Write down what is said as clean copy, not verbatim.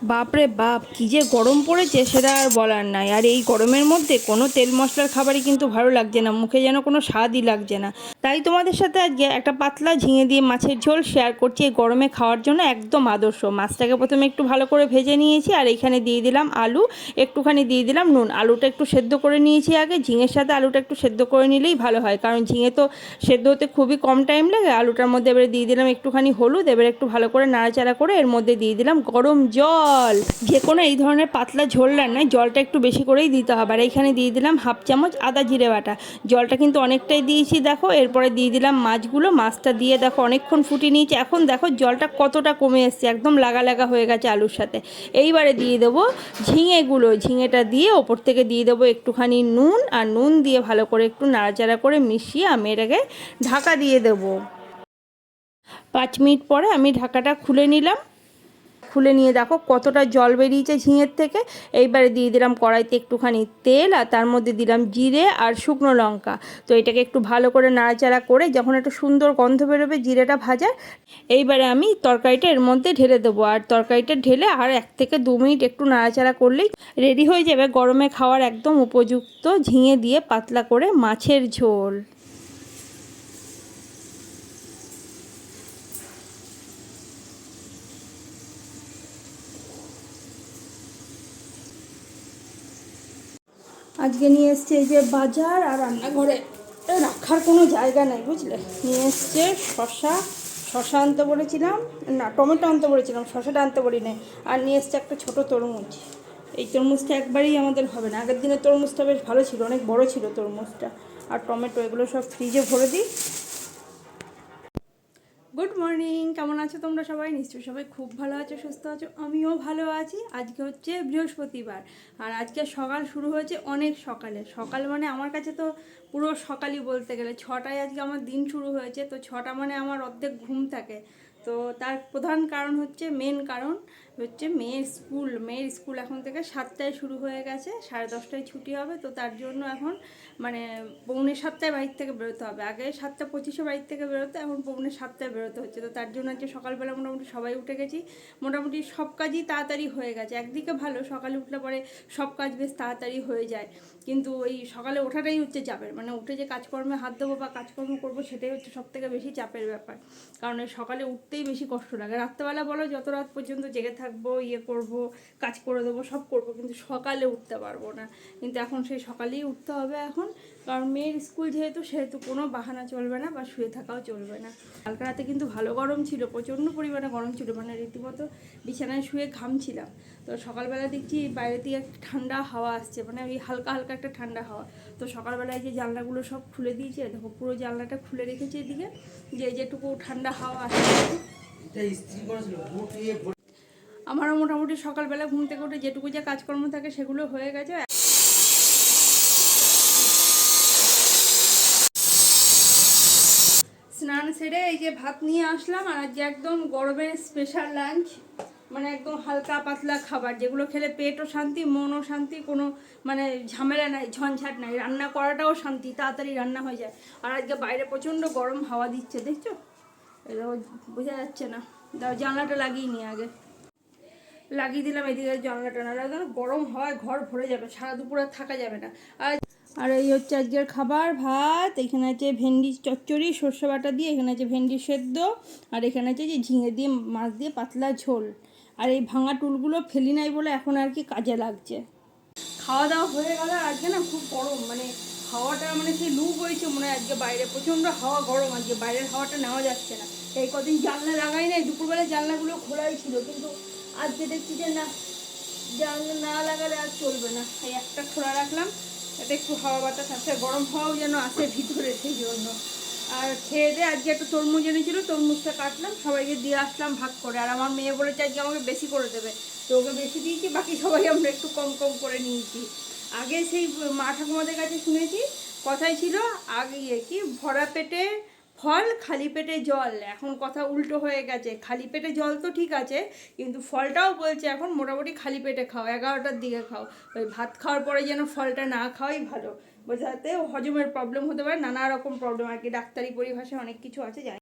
বাপরে বাপ, কী যে গরম পড়েছে সেটা আর বলার নাই। আর এই গরমের মধ্যে কোনো তেল মশলার খাবারই কিন্তু ভালো লাগছে না, মুখে যেন কোনো স্বাদই লাগছে না। তাই তোমাদের সাথে আজকে একটা পাতলা ঝিঙে দিয়ে মাছের ঝোল শেয়ার করছি, এই গরমে খাওয়ার জন্য একদম আদর্শ। মাছটাকে প্রথমে একটু ভালো করে ভেজে নিয়েছি, আর এইখানে দিয়ে দিলাম আলু, একটুখানি দিয়ে দিলাম নুন। আলুটা একটু সেদ্ধ করে নিয়েছি আগে, ঝিঙের সাথে আলুটা একটু সেদ্ধ করে নিলেই ভালো হয়, কারণ ঝিঙে তো সেদ্ধ হতে খুবই কম টাইম লাগে। আলুটার মধ্যে এবারে দিয়ে দিলাম একটুখানি হলুদ, এবারে একটু ভালো করে নাড়াচাড়া করে এর মধ্যে দিয়ে দিলাম গরম জল। যে কোনো এই ধরনের পাতলা ঝোল রান্নায় জলটা একটু বেশি করেই দিতে হবে। আর এইখানে দিয়ে দিলাম হাফ চামচ আদা জিরে বাটা। জলটা কিন্তু অনেকটাই দিয়েছি দেখো। এরপরে দিয়ে দিলাম মাছগুলো, মাছটা দিয়ে দেখো অনেকক্ষণ ফুটিয়ে নিয়েছি। এখন দেখো জলটা কতটা কমে এসছে, একদম লাগা লাগা হয়ে গেছে আলুর সাথে। এইবারে দিয়ে দেবো ঝিঙেগুলো, ঝিঙেটা দিয়ে ওপর থেকে দিয়ে দেবো একটুখানি নুন, আর নুন দিয়ে ভালো করে একটু নাড়াচাড়া করে মিশিয়ে আমি এটাকে ঢাকা দিয়ে দেবো। 5 মিনিট পরে আমি ঢাকাটা খুলে নিলাম। খুলে নিয়ে দেখো কতটা জল বেরিয়েছে ঝিঙের থেকে। এইবারে দিয়ে দিলাম কড়াইতে একটুখানি তেল, আর তার মধ্যে দিলাম জিরে আর শুকনো লঙ্কা। তো এটাকে একটু ভালো করে নাড়াচাড়া করে যখন একটু সুন্দর গন্ধ বেরোবে জিরেটা ভাজার, এইবারে আমি তরকারিটা এর মধ্যে ঢেলে দেবো। আর তরকারিটা ঢেলে আর 1 থেকে 2 মিনিট একটু নাড়াচাড়া করলেই রেডি হয়ে যাবে গরমে খাওয়ার একদম উপযুক্ত ঝিঙে দিয়ে পাতলা করে মাছের ঝোল। আজকে নিয়ে এসছে এই যে বাজার, আর রান্নাঘরে রাখার কোনো জায়গা নেই বুঝলে। নিয়ে এসছে শশা, শশা আনতে বলেছিলাম, না টমেটো আনতে বলেছিলাম, শশাটা আনতে বলি না। আর নিয়ে এসছে একটা ছোটো তরমুজ। এই তরমুজটা একবারেই আমাদের হবে না, আগের দিনের তরমুজটা বেশ ভালো ছিল, অনেক বড় ছিল তরমুজটা। আর টমেটো এগুলো সব ফ্রিজে ভরে দিই। গুড মর্নিং, কেমন আছো তোমরা সবাই? নিশ্চয়ই সবাই খুব ভালো আছো, সুস্থ আছো, আমিও ভালো আছি। আজকে হচ্ছে বৃহস্পতিবার, আর আজকে সকাল শুরু হয়েছে অনেক সকালে। সকাল মানে আমার কাছে তো পুরো সকালই বলতে গেলে। 6টায় আজকে আমার দিন শুরু হয়েছে, তো 6টা মানে আমার অর্ধেক ঘুম থাকে। তো তার প্রধান কারণ হচ্ছে, মেন কারণ হচ্ছে মেয়ের স্কুল এখন থেকে 7টায় শুরু হয়ে গেছে, 10:30টায় ছুটি হবে। তো তার জন্য এখন মানে 6:45টায় বাড়ির থেকে বেরোতে হবে। আগে 7:25-এ বাড়ির থেকে বেরোতে, এখন 6:45টায় বেরোতে হচ্ছে। তো তার জন্য আজকে সকালবেলা মোটামুটি সবাই উঠে গেছি। মোটামুটি সব কাজই তাড়াতাড়ি হয়ে গেছে। একদিকে ভালো, সকালে উঠলে পরে সব কাজ বেশ তাড়াতাড়ি হয়ে যায়। কিন্তু ওই সকালে ওঠাটাই হচ্ছে চাপের, মানে উঠে যে কাজকর্মে হাত দেবো বা কাজকর্ম করবো সেটাই হচ্ছে সব থেকে বেশি চাপের ব্যাপার। কারণ এই সকালে উঠতেই বেশি কষ্ট লাগে। রাত্রেবেলা বলো যত রাত পর্যন্ত জেগে থাকবো, করব, কাজ করে দেবো, সব করব, কিন্তু সকালে উঠতে পারবো না। কিন্তু এখন সেই সকালেই উঠতে হবে এখন, কারণ মেয়ের স্কুল সেহেতু কোনো বাহানা চলবে না, বা শুয়ে থাকাও চলবে না। কালকে রাতে কিন্তু ভালো গরম ছিল, প্রচণ্ড পরিমাণে গরম ছিল, মানে রীতিমতো বিছানায় শুয়ে ঘামছিলাম। তো সকালবেলা দেখছি বাইরে থেকে একটা ঠান্ডা হাওয়া আসছে, মানে ওই হালকা হালকা একটা ঠান্ডা হাওয়া। তো সকালবেলায় যে জানলাগুলো সব খুলে দিয়েছে, দেখো পুরো জানলাটা খুলে রেখেছি এদিকে, যে যেটুকু ঠান্ডা হাওয়া আসছে। আমারও মোটামুটি সকালবেলা ঘুম থেকে উঠে যেটুকু যে কাজকর্ম থাকে সেগুলো হয়ে গেছে। স্নান সেরে এই যে ভাত নিয়ে আসলাম, আর আজকে একদম গরমের স্পেশাল লাঞ্চ, মানে একদম হালকা পাতলা খাবার, যেগুলো খেলে পেটও শান্তি, মনও শান্তি, কোনো মানে ঝামেলা নাই, ঝঞ্ঝাট নাই, রান্না করাটাও শান্তি, তাড়াতাড়ি রান্না হয়ে যায়। আর আজকে বাইরে প্রচণ্ড গরম হাওয়া দিচ্ছে, দেখছো? এটাও বোঝা যাচ্ছে না, দাও জানলাটা লাগিয়ে নিয়ে আগে লাগিয়ে দিলাম এদিকে জানলাটা, না গরম হয় ঘর ভরে যাবে, সারা দুপুর আর থাকা যাবে না। আর এই হচ্ছে আজকের খাবার, ভাত, এখানে আছে ভেন্ডি চচ্চড়ি সর্ষে বাটা দিয়ে, এখানে আছে ভেন্ডি সেদ্ধ, আর এখানে আছে যে ঝিঙে দিয়ে মাছ দিয়ে পাতলা ঝোল। আর এই ভাঙা টুলগুলো ফেলি নাই বলে এখন আর কি কাজে লাগছে। খাওয়া দাওয়া হয়ে গেল। আজকে না খুব গরম, মানে হাওয়াটা মানে সেই লু বইছে মনে হয় আজকে বাইরে, প্রচণ্ড হাওয়া, গরম আজকে, বাইরের হাওয়াটা নেওয়া যাচ্ছে না। এই কদিন জানলা লাগাই নাই, দুপুরবেলা জানলাগুলো খোলাই ছিল, কিন্তু আজকে দেখছি যে না, জানলা না লাগালে আর চলবে না, এই একটা খোলা রাখলাম, এটা একটু হাওয়া বাতাস আসে, গরম হাওয়াও যেন আসে ভিতরে, সেই জন্য। আর খেয়ে দিয়ে আজকে একটা তরমুজ এনেছিল, তরমুজটা কাটলাম, সবাইকে দিয়ে আসলাম ভাগ করে। আর আমার মেয়ে বলেছে আজকে আমাকে বেশি করে দেবে, তো ওকে বেশি দিয়েছি, বাকি সবাই আমরা একটু কম কম করে নিয়েছি। আগে সেই মা ঠাকুমাদের কাছে শুনেছি, কথাই ছিল আগে কি ভরা পেটে ফল, খালি পেটে জল। এখন কথা উল্টো হয়ে গেছে, খালি পেটে জল তো ঠিক আছে, কিন্তু ফলটাও বলছে এখন মোটামুটি খালি পেটে খাও, 11টার দিকে খাও। ওই ভাত খাওয়ার পরে যেন ফলটা না খাওয়াই ভালো, বোঝাতে হজমের প্রবলেম হতে পারে, নানা রকম প্রবলেম আর কি, ডাক্তারি পরিভাষায় অনেক কিছু আছে জানি।